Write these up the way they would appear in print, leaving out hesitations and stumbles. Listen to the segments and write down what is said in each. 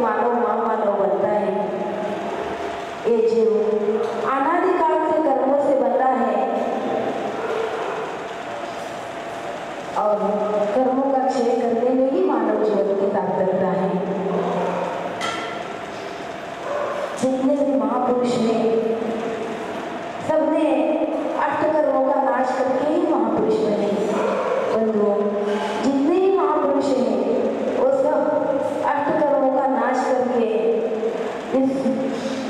मानव महामानव बनता है। ये जीव अनादिकाल से कर्मों से बंधा है और कर्मों का क्षय करने में ही मानव जीवन की ताकत है। जितने भी महापुरुष ने सबने अष्टकर्मों का नाश करके ही महापुरुष बने। बंधुओं, जितने ही महापुरुष हैं वो सब अष्टकर्मों का नाश करके इस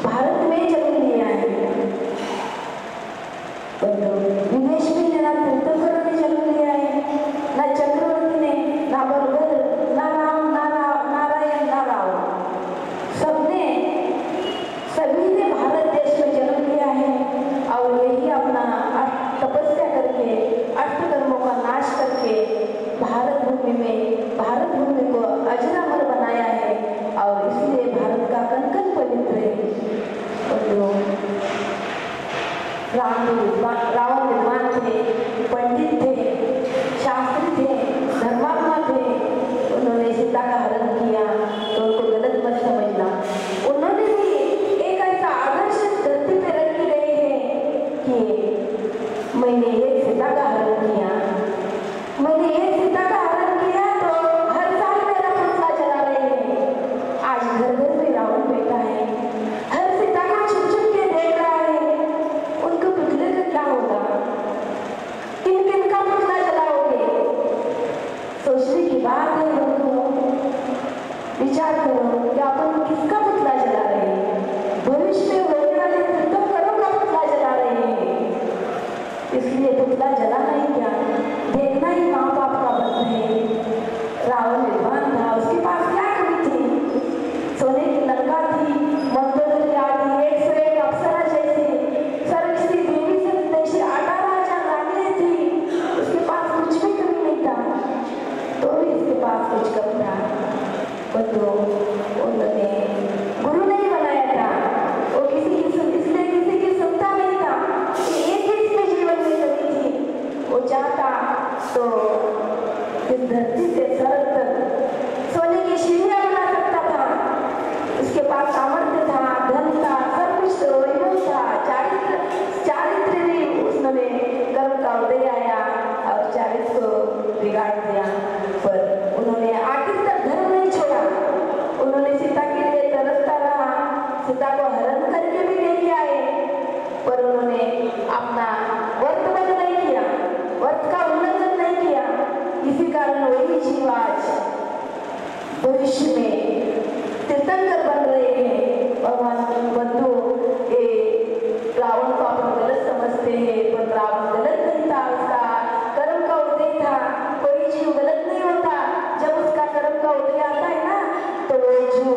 भारत में जन्म लिया है। बंधुओं, विदेश में ना तीर्थंकर ने जन्म लिया है, ना चक्रवर्ती ने, ना बरबर, ना राम, ना नारायण, ना राव, सबने सभी ने भारत देश में जन्म लिया है और यही अपना तपस्या करके अष्टकर्मों का नाश करके भारत भूमि को अजरामर बनाया है और इसलिए भारत का कण-कण पवित्र है। रावण विद्वान थे, पंडित थे, शास्त्री थे, धर्मात्मा थे। उन्होंने सीता का हरण किया तो उनको गलत मत समझना। उन्होंने भी एक ऐसा आदर्श धरती पे रख गए हैं कि मैंने एक सीता का हरण किया, मैंने एक सीता का हरण किया तो हर साल मेरा पुतला जला रहे हैं। आज घर घर में रावण बैठा है, हर सीता को छुप छुप के देख रहा है। उनको पुतले का क्या होगा? किन किन का पुतला जलाओगे? सोचने की बात है। उनको विचार करो कि अपन किसका पुतला जला रहे हैं। भविष्य में होने वाले तीर्थंकरों का पुतला जला रहे हैं। इसलिए पुतला जलाना ही क्या, देखना ही माँ बाप का बंध है। रावण विद्वान था, उसके पास क्या कमी थी? सोने की लंका थी, मंदिर की आदि 101 अप्सरा जैसी सरस्वती देवी से जैसी 18,000 रानियां थी। उसके पास कुछ भी कमी नहीं था, तो भी इसके पास कुछ कम था। उन्होंने गुरु नहीं बनाया था, वो इसलिए किसी की सुनता नहीं था कि एक ही इसमें जीवन में कमी थी। वो चाहता तो इस धरती से सरल तक सोने की सीढ़ियां बना सकता था। उसके पास सामर्थ्य था, धन था, सब कुछ तो वही था। चारित्र भी उसने कर्म का उदय आया और चारित्र को बिगाड़ दिया। पर उन्होंने आखिर तक धर्म नहीं छोड़ा। उन्होंने सीता के लिए तरसता रहा, सीता को हरण करके भी लेके आए, पर उन्होंने अपना व्रत बंद नहीं किया, व्रत का उल्लंघन नहीं किया। इसी कारण वही जीव आज भविष्य में तीर्थंकर बन रहे हैं। भगवान बंधु, रावण को अपन गलत समझते हैं, पर रावण गलत नहीं था, उसका कर्म का उदय था। कोई जीव गलत नहीं होता, जब उसका कर्म का उदय आता है ना तो वो जीव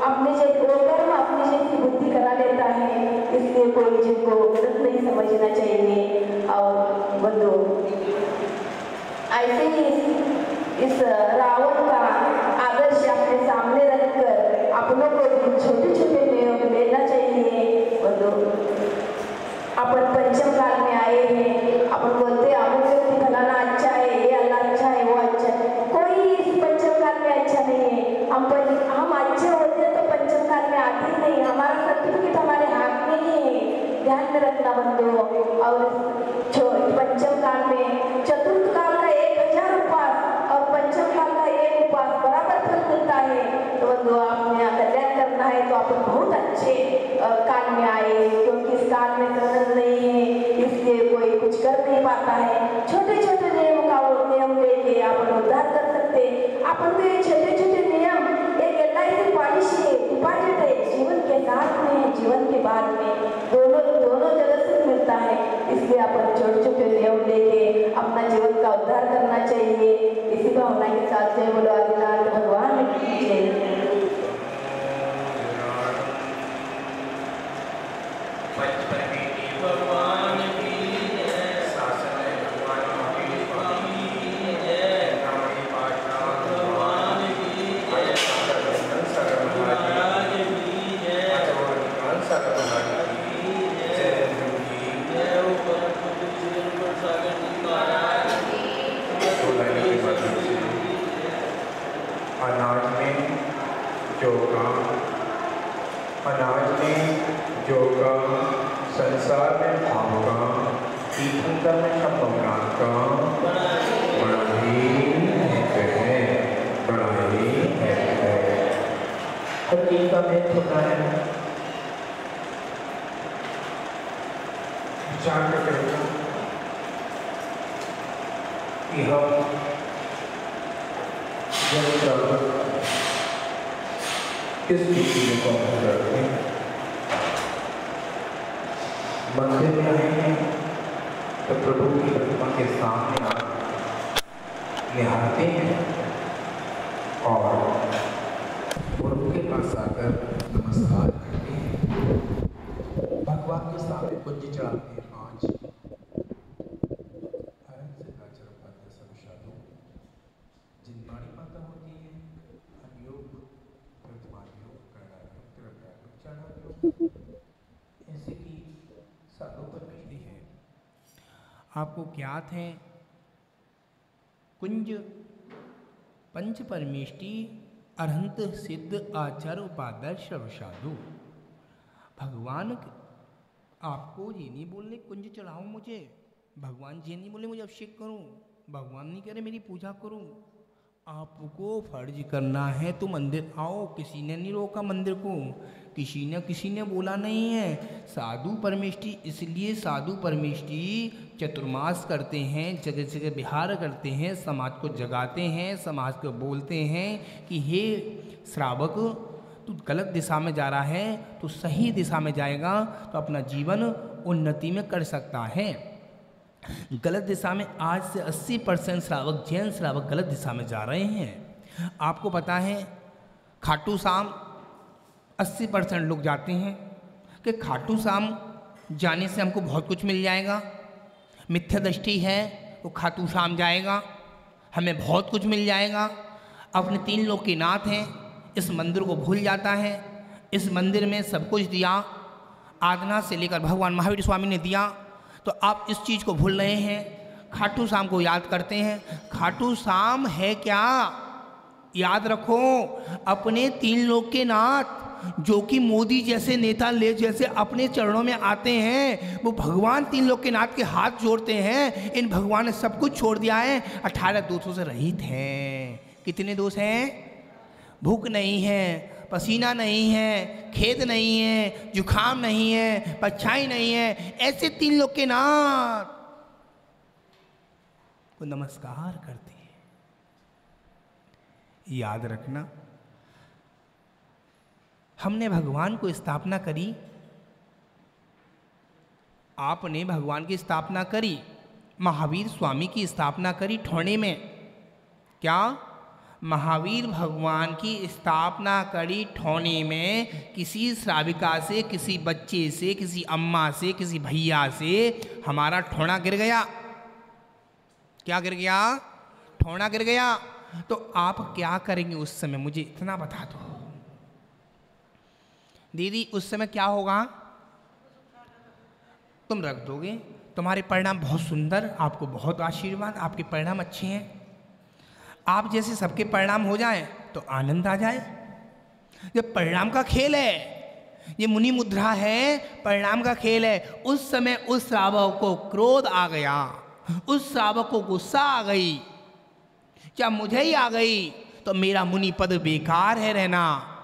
अपने जैसी बुद्धि करा लेता है। इसलिए कोई जीव को गलत नहीं समझना चाहिए। और बंधु, ऐसे ही इस रावण का आदर्श अपने सामने रखकर अपनों को छोटे छोटे नियम लेना चाहिए। बंधु, अपन पंचम काल में आए हैं, अपन बोलते अमुक व्यक्ति फलाना अच्छा है, ये अल्लाह अच्छा है, वो अच्छा है। कोई इस पंचम काल में अच्छा नहीं है। हम अच्छे होते तो पंचम काल में आते ही नहीं। हमारा सर्टिफिकेट हमारे हाथ में ही है, ध्यान में रखना बंधु। और पंचम काल में चतुर्थ काल का 1000 उपवास और पंचम काल का 1 उपवास बराबर फल मिलता है। तो बंधु, आपने कल्याण करना है तो आप बहुत अच्छे काल में आए, क्योंकि इस काल में कर्म नहीं है, इसलिए कोई कुछ कर नहीं पाता है। छोटे छोटे नियम लेके अपन उद्धार कर सकते। अपन को ये छोटे छोटे नियम एक LIC पॉलिसी है, डिपॉजिट है, जीवन के साथ में, जीवन के बाद में दोनों जगह से मिलता है। इसलिए अपन छोटे छोटे नियम लेके अपना जीवन का उद्धार करना चाहिए। इसी भावना के साथ जय बोलो आदिनाथ भगवान की जय। भगवान की जय, शासन भगवान की जय, भगवान की जय, महाराज की जय, जय ऊपर सागर महाराज अनाज में जो काम अनाज में जो काम संसार में भाव काम तीर्थंकर में शंभवनाथ का बड़ा ही है, बड़ा ही है। हर चीज का भेद होता है, विचार कर करेगा कि हम किस चीज को करते हैं। मंदिर में आएंगे तो प्रभु की प्रतिमा के सामने आप निहारते हैं और प्रभु के पास आकर नमस्कार करते हैं। भगवान के सामने कुंज चढ़ाते हैं। जिनवाणी माता होती है योग प्रतिमा ऐसे की साधु परमेश्वरी है। आपको ज्ञात है कुंज पंच परमेष्टि अरहंत सिद्ध आचार उपादर सर्वसाधु। भगवान आपको ये नहीं बोलने कुंज चढ़ाओ मुझे, भगवान ये नहीं बोले मुझे अभिषेक करूं, भगवान नहीं कह रहे मेरी पूजा करूं। आपको फर्ज करना है तो मंदिर आओ, किसी ने नहीं रोका मंदिर को, किसी ने बोला नहीं है। साधु परमेष्टि इसलिए साधु परमेष्टि चतुर्मास करते हैं, जगह जगह विहार करते हैं, समाज को जगाते हैं, समाज को बोलते हैं कि हे श्रावक तू गलत दिशा में जा रहा है तो सही दिशा में जाएगा तो अपना जीवन उन्नति में कर सकता है। गलत दिशा में आज से 80% श्रावक जैन श्रावक गलत दिशा में जा रहे हैं। आपको पता है खाटू श्याम 80% लोग जाते हैं कि खाटू श्याम जाने से हमको बहुत कुछ मिल जाएगा, मिथ्या दृष्टि है वो खाटू श्याम जाएगा हमें बहुत कुछ मिल जाएगा। अपने 3 लोग के नाथ हैं, इस मंदिर को भूल जाता है। इस मंदिर में सब कुछ दिया, आदना से लेकर भगवान महावीर स्वामी ने दिया, तो आप इस चीज़ को भूल रहे हैं। खाटू श्याम को याद करते हैं। खाटू श्याम है क्या? याद रखो अपने 3 लोग के नाथ जो कि मोदी जैसे नेता ले जैसे अपने चरणों में आते हैं, वो भगवान 3 लोग के नाथ के हाथ जोड़ते हैं। इन भगवान ने सब कुछ छोड़ दिया है, 18 दोषों से रहित हैं। कितने दोष हैं? भूख नहीं है, पसीना नहीं है, खेद नहीं है, जुखाम नहीं है, परछाई नहीं है, ऐसे 3 लोग के नाथ को नमस्कार करते हैं। याद रखना हमने भगवान को स्थापना करी, आपने भगवान की स्थापना करी, महावीर स्वामी की स्थापना करी ठोणे में। क्या? महावीर भगवान की स्थापना करी ठोने में। किसी श्राविका से, किसी बच्चे से, किसी अम्मा से, किसी भैया से हमारा ठोना गिर गया। क्या गिर गया? ठोना गिर गया। तो आप क्या करेंगे उस समय? मुझे इतना बता दो दीदी, उस समय क्या होगा? तुम रख दोगे, तुम्हारे परिणाम बहुत सुंदर, आपको बहुत आशीर्वाद, आपके परिणाम अच्छे हैं। आप जैसे सबके परिणाम हो जाए तो आनंद आ जाए। जब परिणाम का खेल है, ये मुनि मुद्रा है, परिणाम का खेल है। उस समय उस श्रावक को क्रोध आ गया, उस श्रावक को गुस्सा आ गई, क्या मुझे ही आ गई तो मेरा मुनि पद बेकार है रहना।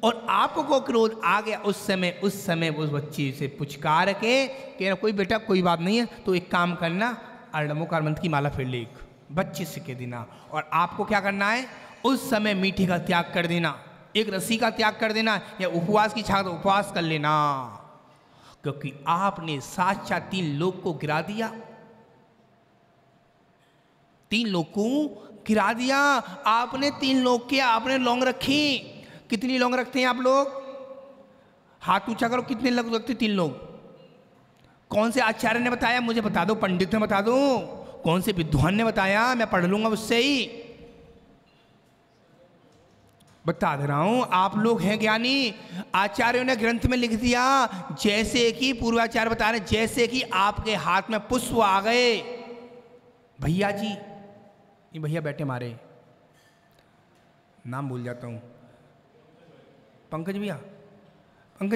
और आपको क्रोध आ गया उस समय उस बच्चे से पुचकार के कहना कोई बेटा कोई बात नहीं है, तो एक काम करना, अर्णमोकार मंत्र की माला फिर ले बच्चे से कह देना। और आपको क्या करना है? उस समय मीठे का त्याग कर देना, एक रस्सी का त्याग कर देना, या उपवास की छात्र उपवास कर लेना, क्योंकि आपने साक्षात 3 लोग को गिरा दिया। 3 लोग को गिरा दिया आपने। 3 लोग के आपने लौंग रखी। कितनी लौंग रखते हैं आप लोग? हाथ ऊंचा करो, कितने लोग रखते? 3 लोग। कौन से आचार्य ने बताया? मुझे बता दो, पंडित ने बता दो, कौन से विद्वान ने बताया? मैं पढ़ लूंगा उससे ही। बता दे रहा हूं, आप लोग हैं ज्ञानी। आचार्यों ने ग्रंथ में लिख दिया, जैसे कि पूर्वाचार्य बता रहे, जैसे कि आपके हाथ में पुष्प आ गए। भैया जी, ये भैया बैठे हमारे, नाम भूल जाता हूं, पंकज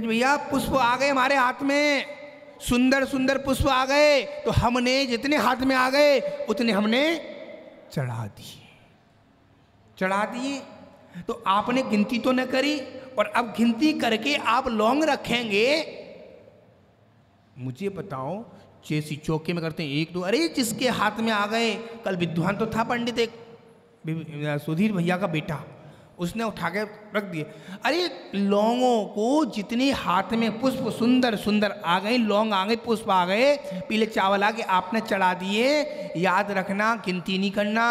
भैया पुष्प आ गए हमारे हाथ में, सुंदर सुंदर पुष्प आ गए, तो हमने जितने हाथ में आ गए उतने हमने चढ़ा दिए। तो आपने गिनती तो न करी, और अब गिनती करके आप लौंग रखेंगे। मुझे बताओ, जैसी चौके में करते हैं 1 2, अरे जिसके हाथ में आ गए, कल विद्वान तो था पंडित एक सुधीर भैया का बेटा, उसने उठा के रख दिए। अरे लौंगों को जितने हाथ में पुष्प सुंदर सुंदर आ गए, लौंग आ गए, पुष्प आ गए, पीले चावल आ गए, आपने चढ़ा दिए। याद रखना, गिनती नहीं करना,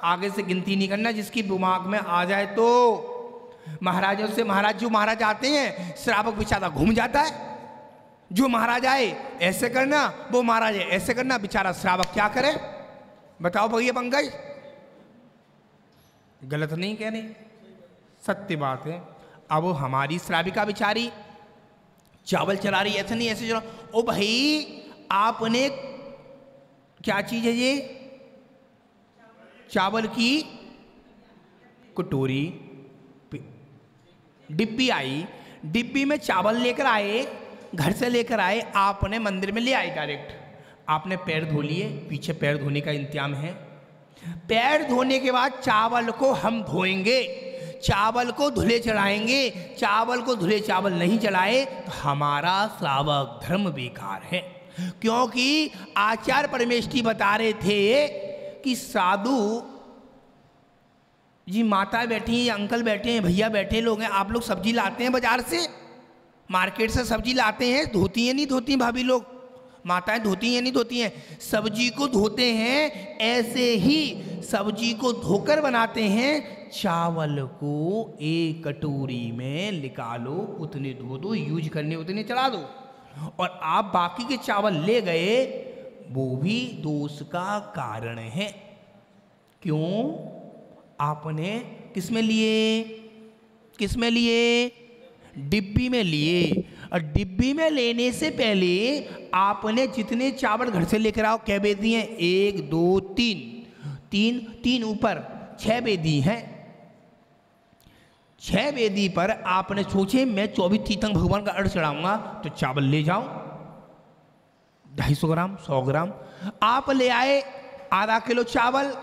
आगे से गिनती नहीं करना, जिसकी दिमाग में आ जाए तो। महाराजों से महाराज आते हैं, श्रावक बेचारा घूम जाता है। जो महाराज आए ऐसे करना, वो महाराज ऐसे करना, बेचारा श्रावक क्या करे? बताओ भैया पंकज, गलत नहीं कह रहे, सत्य बात है। अब वो हमारी श्राविका बेचारी चावल चला रही, ऐसे नहीं ऐसे चला। ओ भाई, आपने क्या चीज है ये? चावल की कटोरी, डिब्बी आई, डिब्बी में चावल लेकर आए, घर से लेकर आए, आपने मंदिर में ले आए डायरेक्ट। आपने पैर धो लिए, पीछे पैर धोने का इंतजाम है। पैर धोने के बाद चावल को हम धोएंगे, चावल को धुले चढ़ाएंगे। चावल को धुले चावल नहीं चढ़ाए तो हमारा श्रावक धर्म बेकार है। क्योंकि आचार्य परमेष्ठी बता रहे थे कि साधु जी, माता बैठी हैं, अंकल बैठे हैं, भैया बैठे लोग हैं, आप लोग सब्जी लाते हैं बाजार से, मार्केट से सब्जी लाते हैं, धोती हैं नहीं धोती भाभी लोग, माताएं धोती हैं नहीं धोती हैं, सब्जी को धोते हैं। ऐसे ही सब्जी को धोकर बनाते हैं। चावल को एक कटोरी में निकालो, उतने धो दो, यूज करने उतने चढ़ा दो, और आप बाकी के चावल ले गए, वो भी दोष का कारण है। क्यों? आपने किस में लिए? किस में लिए? डिब्बी में लिए। और डिब्बी में लेने से पहले आपने जितने चावल घर से लेकर आओ, कै बेदी हैं? 1 2 3 ऊपर 6 बेदी हैं। 6 बेदी पर आपने सोचे मैं 24 तीर्थंकर भगवान का अर्घ चढ़ाऊंगा, तो चावल ले जाओ 250 ग्राम 100 ग्राम। आप ले आए आधा किलो चावल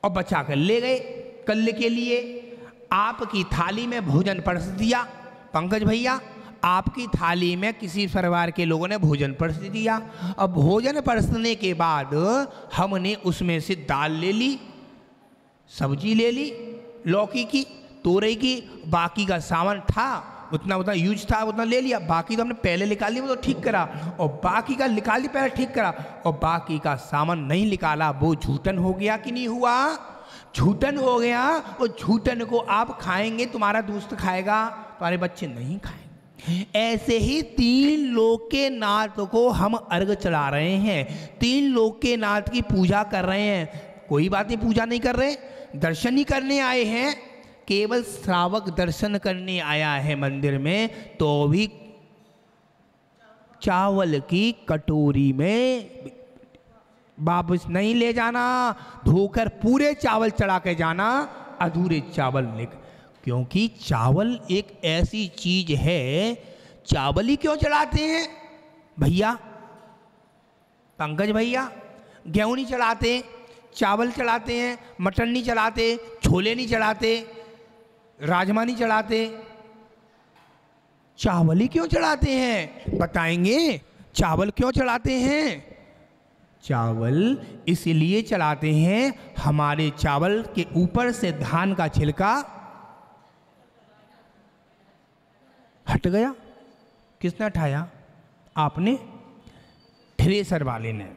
और बचा कर ले गए कल के लिए। आपकी थाली में भोजन परस दिया पंकज भैया, आपकी थाली में किसी परिवार के लोगों ने भोजन परस दिया। अब भोजन परसने के बाद हमने उसमें से दाल ले ली, सब्जी ले ली, लौकी की, तोरई की, बाकी का सामान था उतना यूज था उतना ले लिया, बाकी तो हमने पहले निकाल लिया, वो तो ठीक करा, और बाकी का निकाल लिया पहले ठीक करा, और बाकी का सामान नहीं निकाला, वो झूठन हो गया कि नहीं हुआ? झूठन हो गया। और झूठन को आप खाएंगे, तुम्हारा दोस्त खाएगा, तुम्हारे बच्चे नहीं खाएंगे। ऐसे ही 3 लोक के नाथ को हम अर्घ चढ़ा रहे हैं, 3 लोक के नाथ की पूजा कर रहे हैं। कोई बात नहीं, पूजा नहीं कर रहे, दर्शन ही करने आए हैं। केवल श्रावक दर्शन करने आया है मंदिर में, तो भी चावल की कटोरी में वापस नहीं ले जाना, धोकर पूरे चावल चढ़ा के जाना, अधूरे चावल लेकर। क्योंकि चावल एक ऐसी चीज है, चावल ही क्यों चढ़ाते हैं भैया, पंकज भैया? गेहूं नहीं चढ़ाते, चावल चढ़ाते हैं, मटन नहीं चढ़ाते, छोले नहीं चढ़ाते, राजमा नहीं चढ़ाते, चावल ही क्यों चढ़ाते हैं? बताएंगे चावल क्यों चढ़ाते हैं? चावल इसलिए चढ़ाते हैं, हमारे चावल के ऊपर से धान का छिलका हट गया। किसने उठाया? आपने? थ्रेसर वाले ने।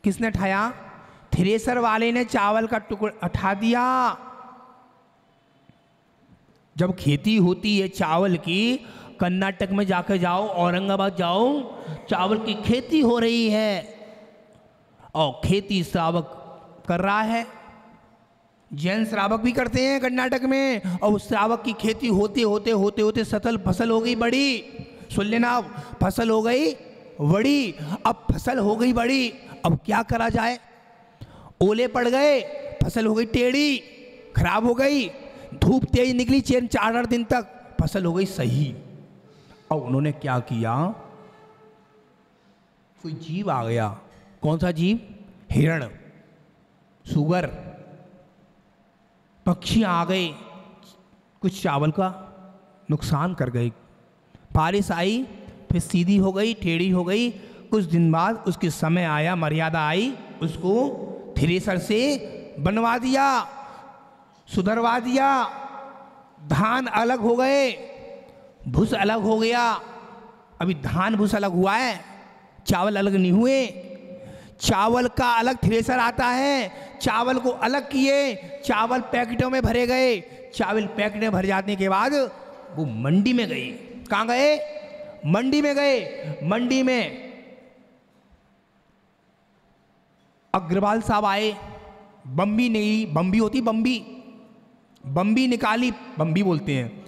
किसने उठाया? थ्रेसर वाले ने चावल का टुकड़ा उठा दिया। जब खेती होती है चावल की, कर्नाटक में जाकर जाओ, औरंगाबाद जाओ, चावल की खेती हो रही है, और खेती श्रावक कर रहा है, जैन श्रावक भी करते हैं कर्नाटक में, और उस श्रावक की खेती होते होते होते होते फसल हो गई बड़ी। सुन लेना, अब फसल हो गई बड़ी। अब फसल हो गई बड़ी, अब क्या करा जाए? ओले पड़ गए, फसल हो गई टेढ़ी, खराब हो गई, धूप तेज निकली 4-8 दिन तक, फसल हो गई सही। और उन्होंने क्या किया, कोई जीव आ गया। कौन सा जीव? हिरण, सुगर, पक्षी आ गए, कुछ चावल का नुकसान कर गए। बारिश आई, फिर सीधी हो गई, टेढ़ी हो गई। कुछ दिन बाद उसके समय आया, मर्यादा आई, उसको थ्रेसर से बनवा दिया, सुधरवा दिया। धान अलग हो गए, भूस अलग हो गया। अभी धान भूस अलग हुआ है, चावल अलग नहीं हुए। चावल का अलग थ्रेसर आता है, चावल को अलग किए, चावल पैकेटों में भरे गए। चावल पैकेट में भर जाने के बाद वो मंडी में गए। कहाँ गए? मंडी में गए। मंडी में अग्रवाल साहब आए, बम्बी नहीं, बम्बी होती बम्बी, बम्बी निकाली, बम्बी बोलते हैं।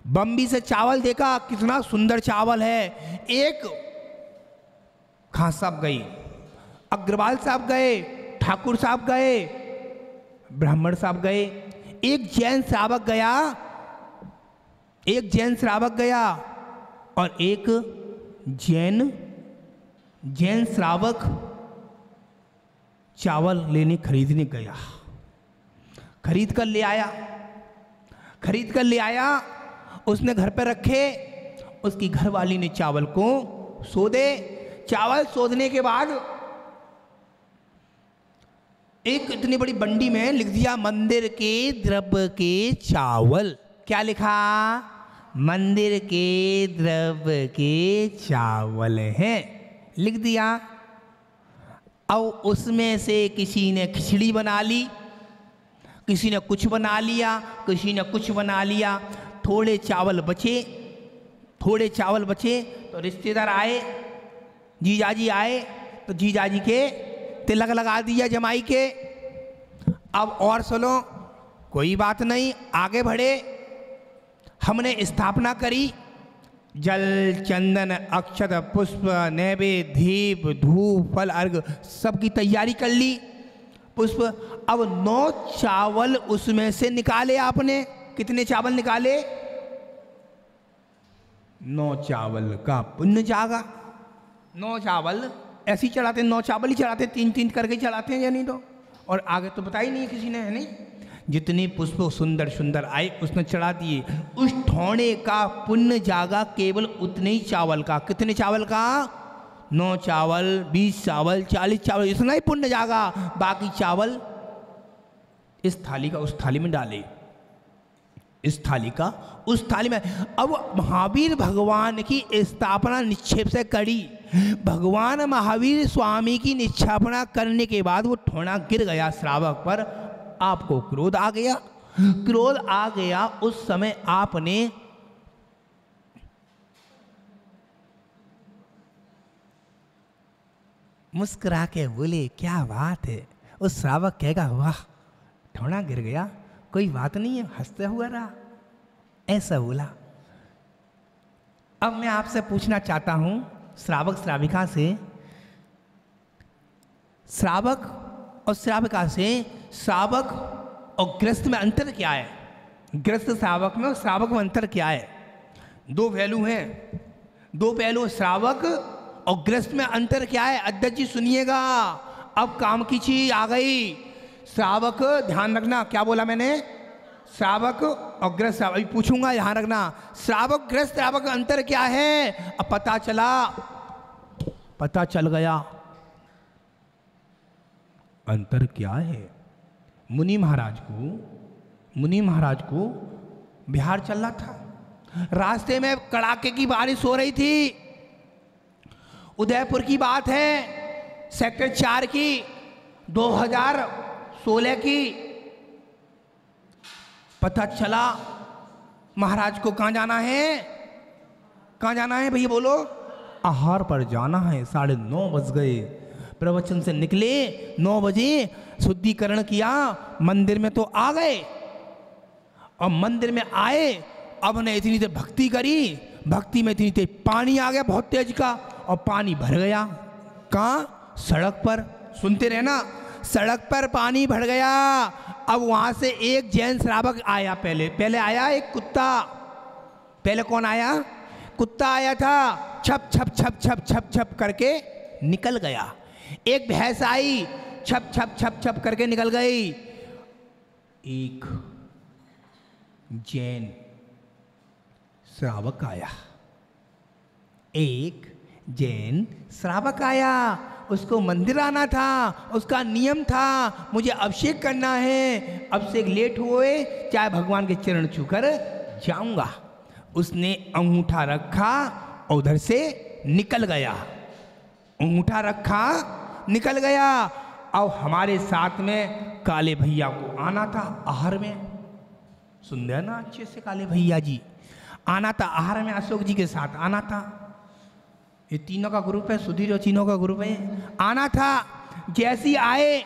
बम्बी से चावल देखा, कितना सुंदर चावल है। एक खां साहब गई, अग्रवाल साहब गए, ठाकुर साहब गए, ब्राह्मण साहब गए, एक जैन श्रावक गया, एक जैन श्रावक गया और एक जैन श्रावक चावल लेने खरीदने गया। खरीद कर ले आया, खरीद कर ले आया, उसने घर पर रखे। उसकी घरवाली ने चावल को सोदे। चावल सोदने के बाद एक इतनी बड़ी बंडी में लिख दिया, मंदिर के द्रव्य के चावल। क्या लिखा? मंदिर के द्रव्य के चावल हैं, लिख दिया। अब उसमें से किसी ने खिचड़ी बना ली, किसी ने कुछ बना लिया, किसी ने कुछ बना लिया। थोड़े चावल बचे, थोड़े चावल बचे तो रिश्तेदार आए, जीजाजी आए तो जीजाजी के तिलक लगा दिया जमाई के। अब और सुनो, कोई बात नहीं, आगे बढ़े। हमने स्थापना करी, जल चंदन अक्षत पुष्प नैवेद्य दीप धूप फल अर्घ सबकी तैयारी कर ली। पुष्प, अब 9 चावल उसमें से निकाले आपने। कितने चावल निकाले? 9 चावल का पुण्य जागा। 9 चावल ऐसे ही चढ़ाते, 9 चावल ही चढ़ाते, 3-3 करके चढ़ाते हैं या नहीं तो। और आगे तो बताया ही नहीं किसी ने, है नहीं। जितने पुष्प सुंदर सुंदर आए उसने चढ़ा दिए। उस ठौने का पुण्य जागा केवल उतने ही चावल का। कितने चावल का? 9 चावल, 20 चावल, 40 चावल, इतना ही पुण्य जागा। बाकी चावल इस थाली का उस थाली में डाले, इस थाली का उस थाली में। अब महावीर भगवान की स्थापना निक्षेप से करी। भगवान महावीर स्वामी की निक्षापना करने के बाद वो ठोना गिर गया श्रावक पर। आपको क्रोध आ गया, क्रोध आ गया। उस समय आपने मुस्कुरा के बोले, क्या बात है। उस श्रावक कहेगा, वाह ठोना गिर गया, कोई बात नहीं है, हंसते हुआ रहा। ऐसा बोला। अब मैं आपसे पूछना चाहता हूं श्रावक श्राविका से, श्रावक और श्राविका से, श्रावक और गृहस्थ में अंतर क्या है? गृहस्थ श्रावक में और श्रावक में अंतर क्या है? 2 पहलू हैं, 2 पहलू। श्रावक और गृहस्थ में अंतर क्या है? अध्यक्ष जी सुनिएगा, अब काम की चीज आ गई। श्रावक, ध्यान रखना, क्या बोला मैंने? श्रावक और गृहस्थ। अभी पूछूंगा, ध्यान रखना। श्रावक गृहस्थ श्रावक का अंतर क्या है? अब पता चला, पता चल गया अंतर क्या है। मुनि महाराज को बिहार चलना था। रास्ते में कड़ाके की बारिश हो रही थी। उदयपुर की बात है, सेक्टर 4 की, 2016 की। पता चला महाराज को कहाँ जाना है? कहाँ जाना है भैया बोलो? आहार पर जाना है। 9:30 बज गए। प्रवचन से निकले 9 बजे, शुद्धिकरण किया, मंदिर में तो आ गए। और मंदिर में आए, अब ने इतनी देर भक्ति करी, भक्ति में इतनी तेज पानी आ गया, बहुत तेज का, और पानी भर गया। कहाँ? सड़क पर। सुनते रहना, सड़क पर पानी भर गया। अब वहां से एक जैन श्रावक आया। पहले आया एक कुत्ता, पहले कौन आया? कुत्ता आया था, छप छप छप छप छप छप करके निकल गया। एक भैंस आई, छप छप छप छप करके निकल गई। एक जैन श्रावक आया, एक जैन श्रावक आया। उसको मंदिर आना था, उसका नियम था मुझे अभिषेक करना है, अभिषेक लेट हुए चाहे भगवान के चरण छूकर जाऊंगा। उसने अंगूठा रखा और उधर से निकल गया, अंगूठा रखा निकल गया। और हमारे साथ में काले भैया को आना था आहार में, सुंदर ना अच्छे से काले भैया जी आना था आहार में, अशोक जी के साथ आना था। ये तीनों का ग्रुप है, सुधीर और तीनों का ग्रुप है, आना था। जैसी आए,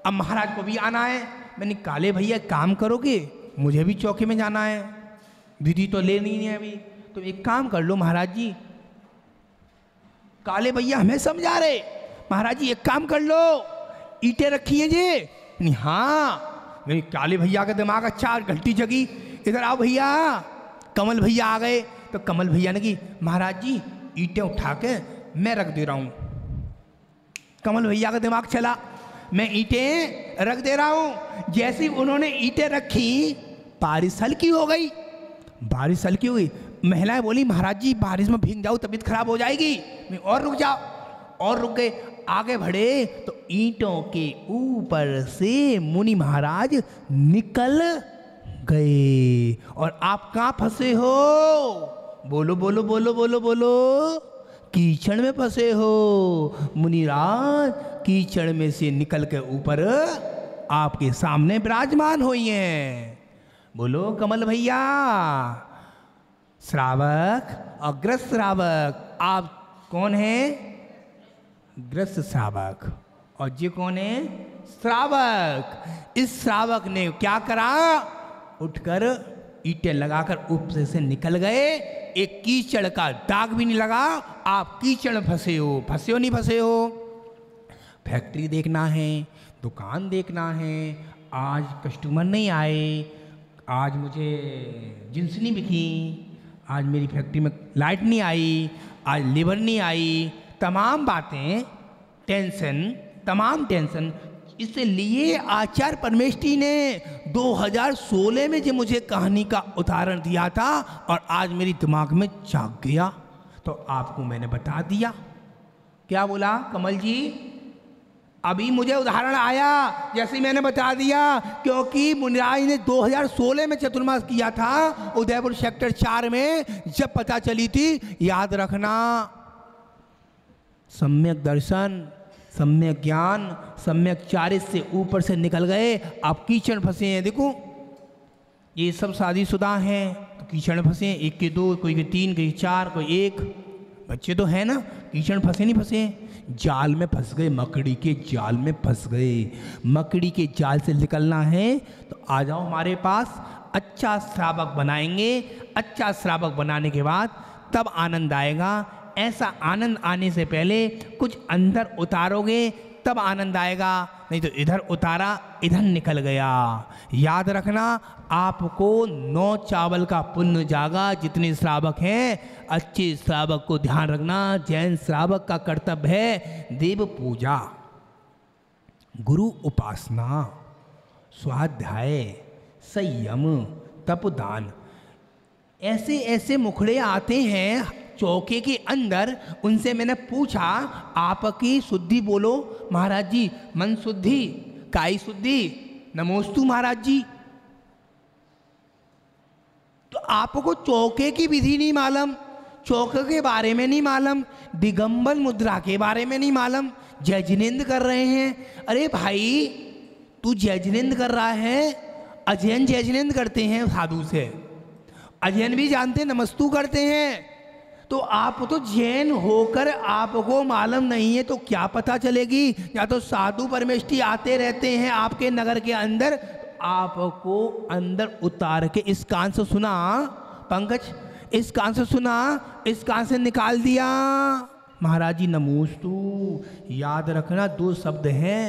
अब महाराज को भी आना है। मैंने काले भैया काम करोगे, मुझे भी चौकी में जाना है, विधि तो लेनी है अभी, तो एक काम कर लो महाराज जी। काले भैया हमें समझा रहे, महाराज जी एक काम कर लो, ईंटें रखी हैं जी। नहीं हाँ, मेरी काले भैया का दिमाग अच्छा, घंटी जगी, इधर आओ भैया। कमल भैया आ गए, तो कमल भैया ने की, महाराज जी ईंटें उठा के मैं रख दे रहा हूँ। कमल भैया का दिमाग चला, मैं ईंटें रख दे रहा हूँ। जैसे उन्होंने ईंटें रखी, बारिश हल्की हो गई, बारिश हल्की हुई। महिलाएं बोली, महाराज जी बारिश में भीग जाओ तबीयत खराब हो जाएगी, मैं और रुक जाओ। और रुक गए, आगे बढ़े तो ईंटों के ऊपर से मुनि महाराज निकल गए। और आप कहाँ फंसे हो? बोलो बोलो बोलो बोलो बोलो, कीचड़ में फंसे हो। मुनिराज कीचड़ में से निकल के ऊपर आपके सामने विराजमान हुई हैं। बोलो कमल भैया। श्रावक, अग्रस्त श्रावक, आप कौन हैं? ग्रस्त श्रावक। और ये कौन है? श्रावक। इस श्रावक ने क्या करा? उठकर ईंटें लगाकर ऊपर से निकल गए, एक कीचड़ का दाग भी नहीं लगा। आप कीचड़ में फंसे हो, फंसे हो नहीं फंसे हो? फैक्ट्री देखना है, दुकान देखना है, आज कस्टमर नहीं आए, आज मुझे जींस नहीं बिकी, आज मेरी फैक्ट्री में लाइट नहीं आई, आज लेबर नहीं आई, तमाम बातें, टेंशन, तमाम टेंशन। इसलिए आचार्य परमेष्ठी ने 2016 में जो मुझे कहानी का उदाहरण दिया था और आज मेरी दिमाग में जाग गया, तो आपको मैंने बता दिया। क्या बोला कमल जी? अभी मुझे उदाहरण आया, जैसे मैंने बता दिया, क्योंकि मुनिराज ने 2016 में चतुर्मास किया था उदयपुर सेक्टर 4 में, जब पता चली थी। याद रखना, सम्यक दर्शन, सम्यक ज्ञान, सम्यक चारित से ऊपर से निकल गए, आप कीचड़ फंसे हैं। देखो ये सब शादीशुदा हैं तो कीचड़ फंसे हैं, एक के दो, कोई के तीन, कोई 4, कोई 1, बच्चे तो है ना, कीचड़ फंसे नहीं फंसे? जाल में फंस गए, मकड़ी के जाल में फंस गए। मकड़ी के जाल से निकलना है तो आ जाओ हमारे पास, अच्छा श्रावक बनाएंगे। अच्छा श्रावक बनाने के बाद तब आनंद आएगा। ऐसा आनंद आने से पहले कुछ अंदर उतारोगे तब आनंद आएगा, नहीं तो इधर उतारा इधर निकल गया। याद रखना, आपको 9 चावल का पुण्य जागा। जितने श्रावक हैं, अच्छे श्रावक को ध्यान रखना। जैन श्रावक का कर्तव्य है देव पूजा, गुरु उपासना, स्वाध्याय, संयम, तपदान। ऐसे ऐसे मुखड़े आते हैं चौके के अंदर। उनसे मैंने पूछा, आपकी शुद्धि बोलो महाराज जी। मन शुद्धि, काई शुद्धि, नमोस्तु महाराज जी। तो आपको चौके की विधि नहीं मालूम, चौके के बारे में नहीं मालूम, दिगंबर मुद्रा के बारे में नहीं मालूम, जय जिनेन्द्र कर रहे हैं। अरे भाई तू जय जिनेन्द्र कर रहा है, अजैन जय जिनेन्द्र करते हैं साधु से, अजैन भी जानते हैं, नमस्तु करते हैं। तो आप तो जैन होकर आपको मालूम नहीं है तो क्या पता चलेगी? या तो साधु परमेष्ठी आते रहते हैं आपके नगर के अंदर, आपको अंदर उतार के इस कान से सुना पंकज, इस कान से सुना, इस कान से निकाल दिया। महाराज जी नमोस्तु। याद रखना 2 शब्द हैं,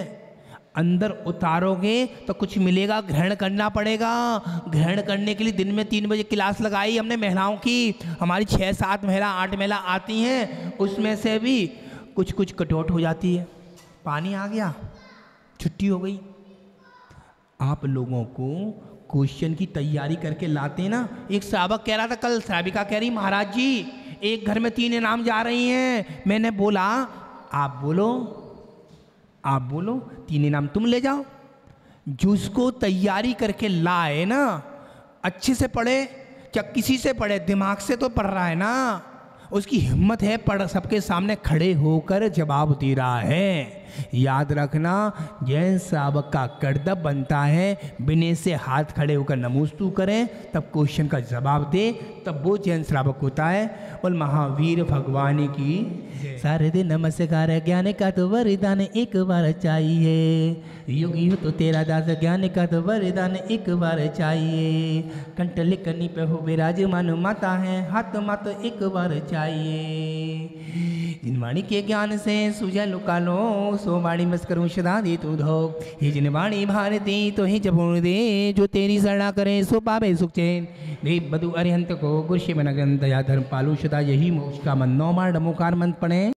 अंदर उतारोगे तो कुछ मिलेगा, ग्रहण करना पड़ेगा। ग्रहण करने के लिए दिन में 3 बजे क्लास लगाई हमने महिलाओं की। हमारी 6-7 महिला 8 महिला आती हैं, उसमें से भी कुछ कुछ कटौट हो जाती है। पानी आ गया, छुट्टी हो गई। आप लोगों को क्वेश्चन की तैयारी करके लाते हैं ना। एक साहबक कह रहा था कल, साहबिका कह रही महाराज जी एक घर में 3 इनाम जा रही हैं। मैंने बोला आप बोलो 3 इनाम तुम ले जाओ। जिसको तैयारी करके लाए ना, अच्छे से पढ़े क्या किसी से पढ़े, दिमाग से तो पढ़ रहा है ना, उसकी हिम्मत है, पढ़ सबके सामने खड़े होकर जवाब दे रहा है। याद रखना जैन श्रावक का कर्तव्य बनता है बिने से हाथ खड़े होकर नमोस्तु करें, तब क्वेश्चन का जवाब दे, तब वो जैन श्रावक होता है। और महावीर भगवान की सारे दिन नमस्कार। ज्ञान का तो वरदान एक बार चाहिए, योगी हो तो तेरा दास, ज्ञान का तो वरदान एक बार चाहिए। कंठ लिखनी पे हो विराजमान माता है, हाथ मात एक बार चाहिए। जिन वाणी के ज्ञान से सुझा लुकालो, सो वाणी बस करूँ सदा दे तू धो। हे जिन वाणी भारती तो ही जपूर्ण दे, जो तेरी शरणा करे सो पावे सुख चैन। देव बधु अरिहंत को गुरु शिव ग्रंथ या धर्म पालू सदा, यही मोक्ष का मन। 9 बार नमोकार मंत्र पढ़े।